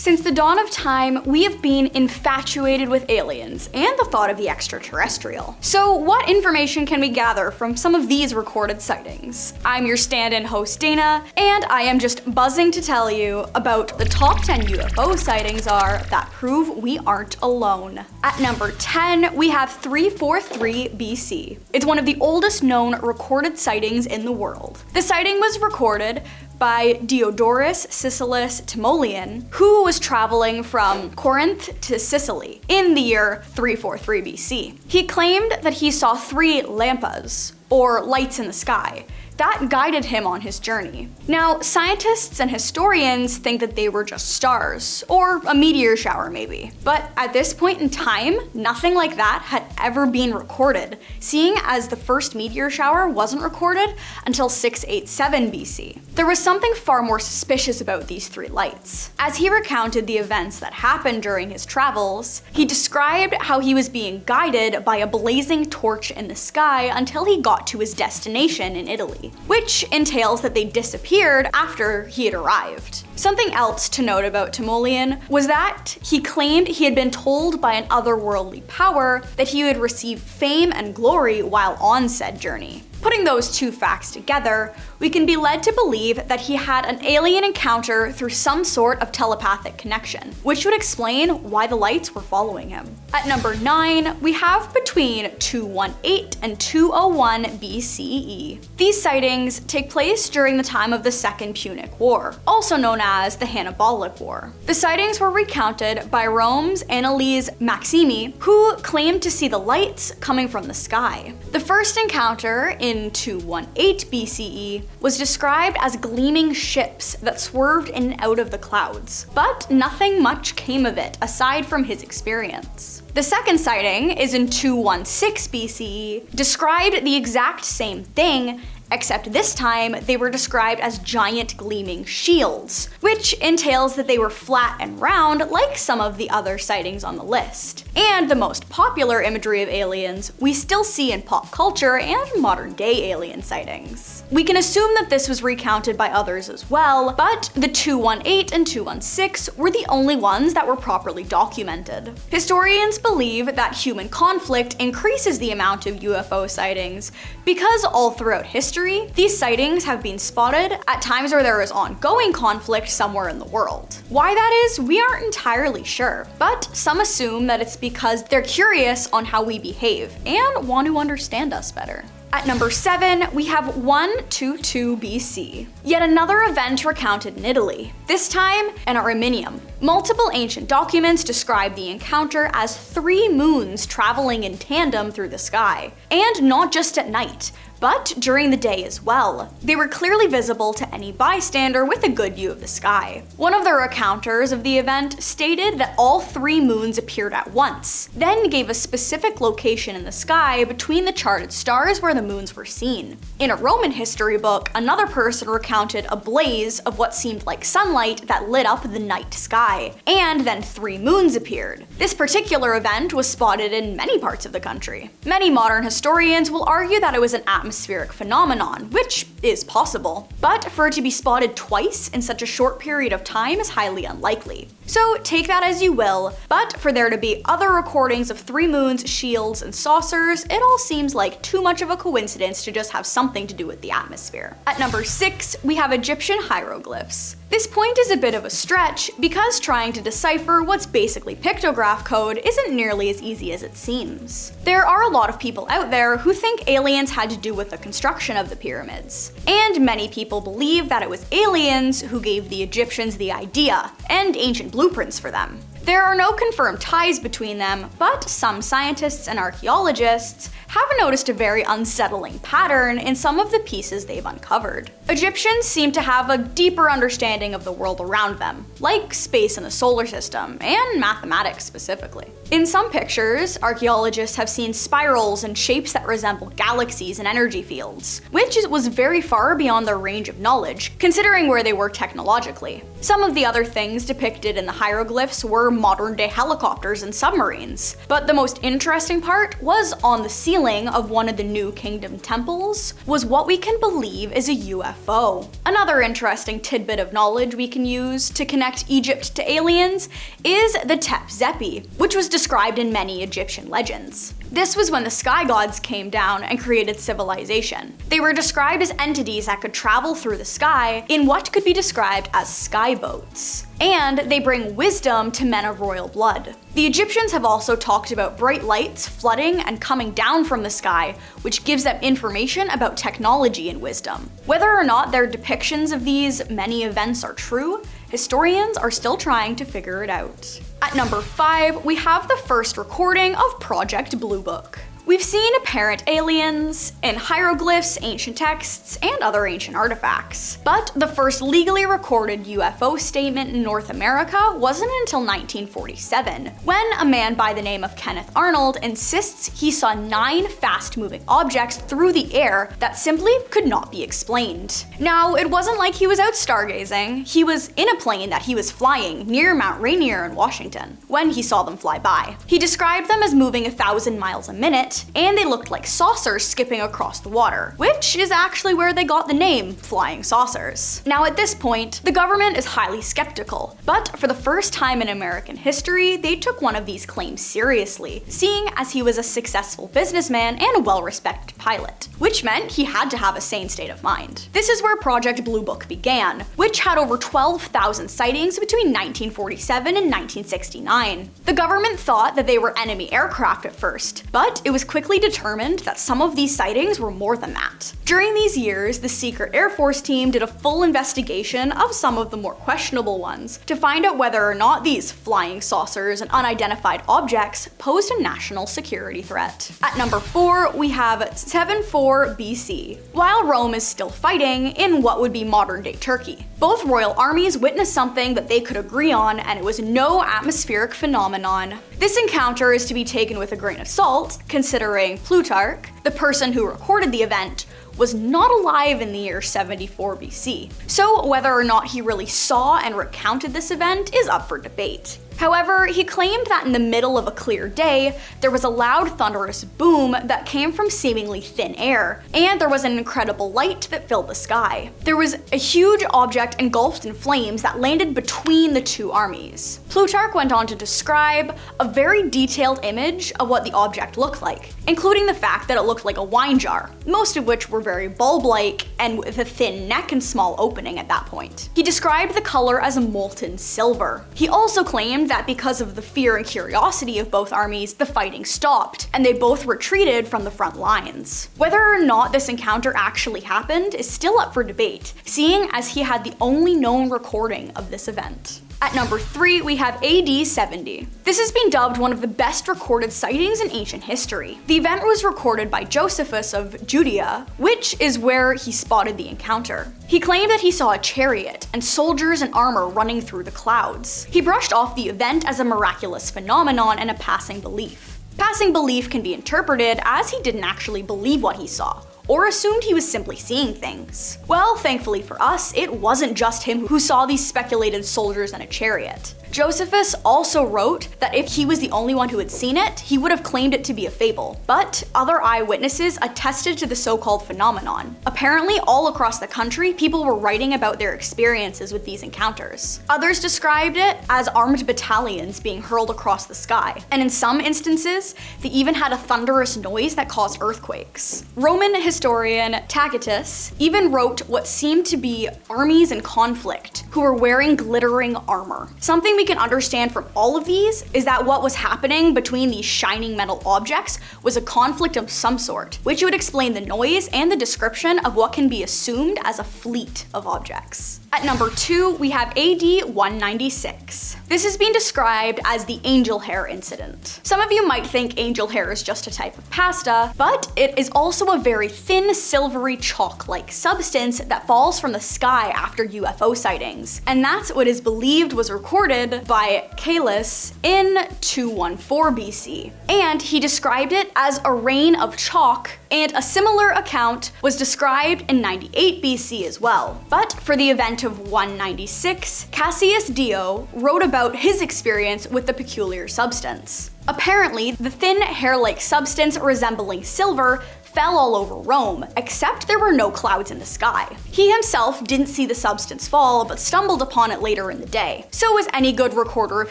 Since the dawn of time, we have been infatuated with aliens and the thought of the extraterrestrial. So what information can we gather from some of these recorded sightings? I'm your stand-in host Dayna, and I am just buzzing to tell you about the top 10 UFO sightings that prove we aren't alone. At number 10, we have 343 BC. It's one of the oldest known recorded sightings in the world. The sighting was recorded by Diodorus Siculus Timoleon, who was traveling from Corinth to Sicily in the year 343 BC. He claimed that he saw 3 lampas, or lights in the sky, that guided him on his journey. Now, scientists and historians think that they were just stars, or a meteor shower maybe. But at this point in time, nothing like that had ever been recorded, seeing as the first meteor shower wasn't recorded until 687 BC. There was something far more suspicious about these 3 lights. As he recounted the events that happened during his travels, he described how he was being guided by a blazing torch in the sky until he got to his destination in Italy, which entails that they disappeared after he had arrived. Something else to note about Timoleon was that he claimed he had been told by an otherworldly power that he would receive fame and glory while on said journey. Putting those 2 facts together, we can be led to believe that he had an alien encounter through some sort of telepathic connection, which would explain why the lights were following him. At number 9, we have between 218 and 201 BCE. These sightings take place during the time of the Second Punic War, also known as the Hannibalic War. The sightings were recounted by Rome's Annalise Maximi, who claimed to see the lights coming from the sky. The first encounter in 218 BCE was described as gleaming ships that swerved in and out of the clouds, but nothing much came of it aside from his experience. The second sighting is in 216 BCE, described the exact same thing, except this time they were described as giant gleaming shields, which entails that they were flat and round like some of the other sightings on the list. And the most popular imagery of aliens we still see in pop culture and modern day alien sightings. We can assume that this was recounted by others as well, but the 218 and 216 were the only ones that were properly documented. Historians believe that human conflict increases the amount of UFO sightings because all throughout history, these sightings have been spotted at times where there is ongoing conflict somewhere in the world. Why that is, we aren't entirely sure, but some assume that it's because they're curious on how we behave and want to understand us better. At number 7, we have 122 BC. Yet another event recounted in Italy, this time an Ariminum. Multiple ancient documents describe the encounter as 3 moons traveling in tandem through the sky, and not just at night, but during the day as well. They were clearly visible to any bystander with a good view of the sky. One of the recounters of the event stated that all 3 moons appeared at once, then gave a specific location in the sky between the charted stars where the moons were seen. In a Roman history book, another person recounted a blaze of what seemed like sunlight that lit up the night sky, and then 3 moons appeared. This particular event was spotted in many parts of the country. Many modern historians will argue that it was an atmospheric phenomenon, which is possible, but for it to be spotted twice in such a short period of time is highly unlikely. So take that as you will, but for there to be other recordings of 3 moons, shields, and saucers, it all seems like too much of a coincidence to just have something to do with the atmosphere. At number 6, we have Egyptian hieroglyphs. This point is a bit of a stretch because trying to decipher what's basically pictograph code isn't nearly as easy as it seems. There are a lot of people out there who think aliens had to do with the construction of the pyramids, and many people believe that it was aliens who gave the Egyptians the idea and ancient blueprints for them. There are no confirmed ties between them, but some scientists and archaeologists have noticed a very unsettling pattern in some of the pieces they've uncovered. Egyptians seem to have a deeper understanding of the world around them, like space and the solar system, and mathematics specifically. In some pictures, archaeologists have seen spirals and shapes that resemble galaxies and energy fields, which was very far beyond their range of knowledge, considering where they were technologically. Some of the other things depicted in the hieroglyphs were modern-day helicopters and submarines. But the most interesting part was on the ceiling of one of the New Kingdom temples was what we can believe is a UFO. Another interesting tidbit of knowledge we can use to connect Egypt to aliens is the Tep Zepi, which was described in many Egyptian legends. This was when the sky gods came down and created civilization. They were described as entities that could travel through the sky in what could be described as skyboats. And they bring wisdom to men of royal blood. The Egyptians have also talked about bright lights flooding and coming down from the sky, which gives them information about technology and wisdom. Whether or not their depictions of these many events are true, historians are still trying to figure it out. At number 5, we have the first recording of Project Blue Book. We've seen apparent aliens in hieroglyphs, ancient texts, and other ancient artifacts. But the first legally recorded UFO statement in North America wasn't until 1947, when a man by the name of Kenneth Arnold insists he saw 9 fast-moving objects through the air that simply could not be explained. Now, it wasn't like he was out stargazing. He was in a plane that he was flying near Mount Rainier in Washington when he saw them fly by. He described them as moving 1,000 miles a minute, and they looked like saucers skipping across the water, which is actually where they got the name flying saucers. Now at this point, the government is highly skeptical, but for the first time in American history, they took one of these claims seriously, seeing as he was a successful businessman and a well-respected pilot, which meant he had to have a sane state of mind. This is where Project Blue Book began, which had over 12,000 sightings between 1947 and 1969. The government thought that they were enemy aircraft at first, but it was quickly determined that some of these sightings were more than that. During these years, the secret Air Force team did a full investigation of some of the more questionable ones to find out whether or not these flying saucers and unidentified objects posed a national security threat. At number 4, we have 74 BC. While Rome is still fighting in what would be modern-day Turkey, both royal armies witnessed something that they could agree on, and it was no atmospheric phenomenon. This encounter is to be taken with a grain of salt, considering Plutarch, the person who recorded the event, was not alive in the year 74 BC. So whether or not he really saw and recounted this event is up for debate. However, he claimed that in the middle of a clear day, there was a loud thunderous boom that came from seemingly thin air, and there was an incredible light that filled the sky. There was a huge object engulfed in flames that landed between the two armies. Plutarch went on to describe a very detailed image of what the object looked like, including the fact that it looked like a wine jar, most of which were very bulb-like and with a thin neck and small opening at that point. He described the color as a molten silver. He also claimed that because of the fear and curiosity of both armies, the fighting stopped, and they both retreated from the front lines. Whether or not this encounter actually happened is still up for debate, seeing as he had the only known recording of this event. At number 3, we have AD 70. This has been dubbed one of the best recorded sightings in ancient history. The event was recorded by Josephus of Judea, which is where he spotted the encounter. He claimed that he saw a chariot and soldiers in armor running through the clouds. He brushed off the event as a miraculous phenomenon and a passing belief. Passing belief can be interpreted as he didn't actually believe what he saw, or assumed he was simply seeing things. Well, thankfully for us, it wasn't just him who saw these speculated soldiers in a chariot. Josephus also wrote that if he was the only one who had seen it, he would have claimed it to be a fable. But other eyewitnesses attested to the so-called phenomenon. Apparently, all across the country, people were writing about their experiences with these encounters. Others described it as armed battalions being hurled across the sky. And in some instances, they even had a thunderous noise that caused earthquakes. Roman historian Tacitus even wrote what seemed to be armies in conflict who were wearing glittering armor. Something we can understand from all of these is that what was happening between these shining metal objects was a conflict of some sort, which would explain the noise and the description of what can be assumed as a fleet of objects. At number 2, we have AD 196. This has been described as the angel hair incident. Some of you might think angel hair is just a type of pasta, but it is also a very thin, silvery chalk-like substance that falls from the sky after UFO sightings. And that's what is believed was recorded reported by Calis in 214 BC, and he described it as a rain of chalk, and a similar account was described in 98 BC as well. But for the event of 196, Cassius Dio wrote about his experience with the peculiar substance. Apparently, the thin hair-like substance resembling silver fell all over Rome, except there were no clouds in the sky. He himself didn't see the substance fall, but stumbled upon it later in the day. So as any good recorder of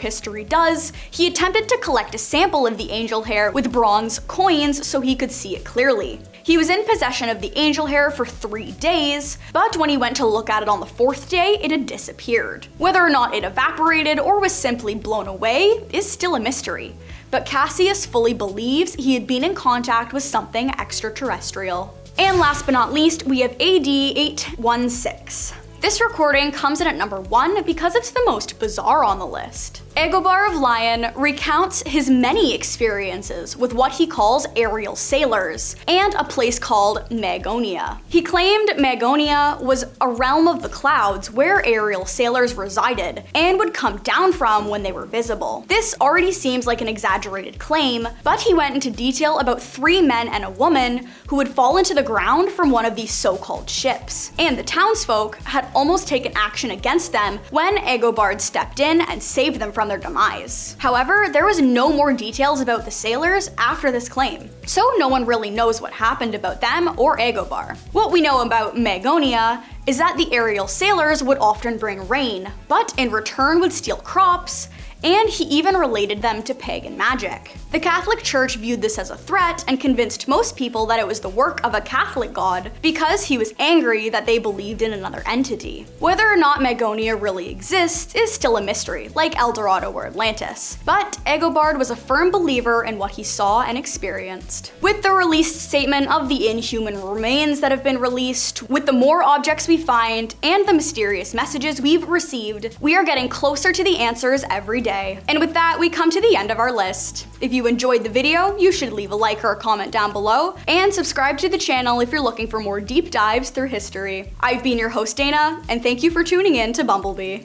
history does, he attempted to collect a sample of the angel hair with bronze coins so he could see it clearly. He was in possession of the angel hair for 3 days, but when he went to look at it on the 4th day, it had disappeared. Whether or not it evaporated or was simply blown away is still a mystery. But Cassius fully believes he had been in contact with something extraterrestrial. And last but not least, we have AD 816. This recording comes in at number 1 because it's the most bizarre on the list. Agobar of Lyon recounts his many experiences with what he calls aerial sailors and a place called Magonia. He claimed Magonia was a realm of the clouds where aerial sailors resided and would come down from when they were visible. This already seems like an exaggerated claim, but he went into detail about 3 men and a woman who would fall into the ground from one of these so-called ships. And the townsfolk had almost taken action against them when Agobard stepped in and saved them from their demise. However, there was no more details about the sailors after this claim, so no one really knows what happened about them or Agobar. What we know about Magonia is that the aerial sailors would often bring rain, but in return would steal crops, and he even related them to pagan magic. The Catholic Church viewed this as a threat and convinced most people that it was the work of a Catholic god because he was angry that they believed in another entity. Whether or not Magonia really exists is still a mystery, like El Dorado or Atlantis, but Agobard was a firm believer in what he saw and experienced. With the released statement of the inhuman remains that have been released, with the more objects we find, and the mysterious messages we've received, we are getting closer to the answers every day. And with that, we come to the end of our list. If you enjoyed the video, you should leave a like or a comment down below, and subscribe to the channel if you're looking for more deep dives through history. I've been your host Dayna, and thank you for tuning in to Bumblebee.